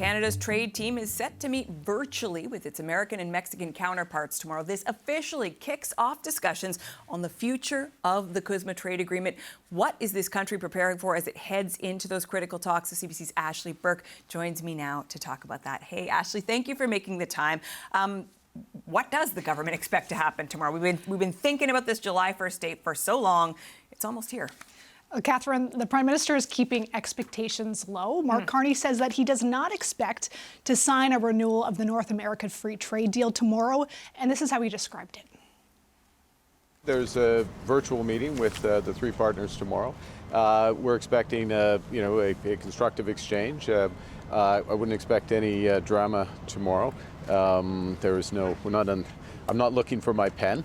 Canada's trade team is set to meet virtually with its American and Mexican counterparts tomorrow. This officially kicks off discussions on the future of the CUSMA trade agreement. What is this country preparing for as it heads into those critical talks? The CBC's Ashley Burke joins me now to talk about that. Hey, Ashley, thank you for making the time. What does the government expect to happen tomorrow? We've been thinking about this July 1st date for so long. It's almost here. Catherine, the Prime Minister is keeping expectations low. Mark Carney says that he does not expect to sign a renewal of the North American Free Trade Deal tomorrow, and this is how he described it. There's a virtual meeting with the three partners tomorrow. We're expecting, a constructive exchange. I wouldn't expect any drama tomorrow. I'm not looking for my pen.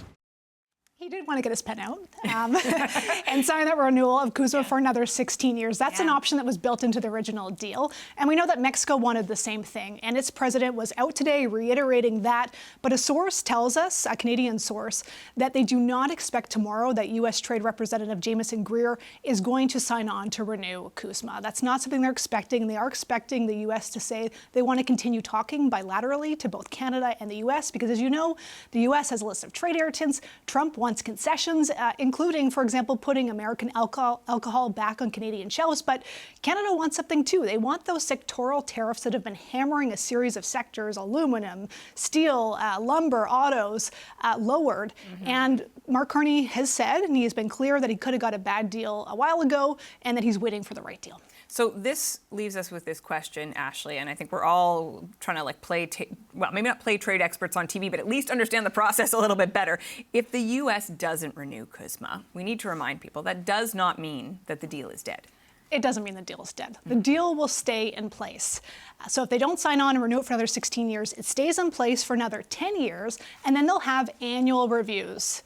He did want to get his pen out and sign that renewal of CUSMA for another 16 years. That's an option that was built into the original deal. And we know that Mexico wanted the same thing. And its president was out today reiterating that. But a source tells us, a Canadian source, that they do not expect tomorrow that U.S. Trade Representative Jamieson Greer is going to sign on to renew CUSMA. That's not something they're expecting. They are expecting the U.S. to say they want to continue talking bilaterally to both Canada and the U.S. because, as you know, the U.S. has a list of trade irritants. Trump wants concessions, including, for example, putting American alcohol back on Canadian shelves. But Canada wants something too. They want those sectoral tariffs that have been hammering a series of sectors, aluminum, steel, lumber, autos, lowered. And Mark Carney has said, and he has been clear, that he could have got a bad deal a while ago and that he's waiting for the right deal. So this leaves us with this question, Ashley, and I think we're all trying to maybe not play trade experts on TV, but at least understand the process a little bit better. If the U.S. doesn't renew CUSMA, we need to remind people that does not mean that the deal is dead. It doesn't mean the deal is dead. The deal will stay in place. So if they don't sign on and renew it for another 16 years, it stays in place for another 10 years, and then they'll have annual reviews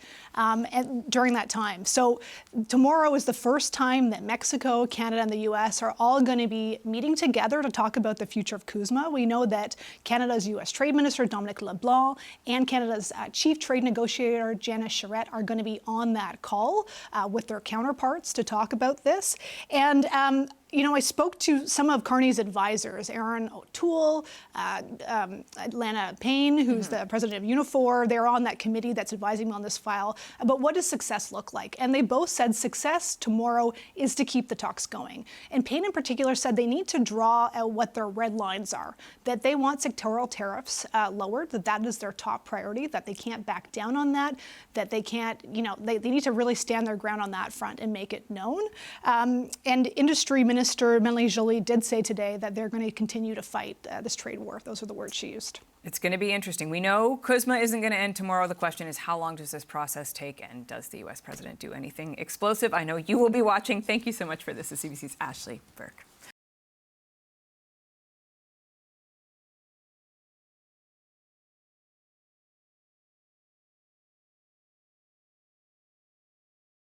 during that time. So tomorrow is the first time that Mexico, Canada, and the U.S. are all going to be meeting together to talk about the future of CUSMA. We know that Canada's U.S. Trade Minister, Dominic LeBlanc, and Canada's Chief Trade Negotiator, Janice Charette, are going to be on that call with their counterparts to talk about this. And I spoke to some of Carney's advisors, Aaron O'Toole, Lana Payne, who's the president of Unifor. They're on that committee that's advising me on this file. But what does success look like? And they both said success tomorrow is to keep the talks going. And Payne in particular said they need to draw out what their red lines are, that they want sectoral tariffs lowered, that is their top priority, that they can't back down on that they can't, they need to really stand their ground on that front and make it known. And industry Minister Melanie Joly did say today that they're going to continue to fight this trade war. Those are the words she used. It's going to be interesting. We know CUSMA isn't going to end tomorrow. The question is, how long does this process take, and does the U.S. president do anything explosive? I know you will be watching. Thank you so much for this. This is CBC's Ashley Burke.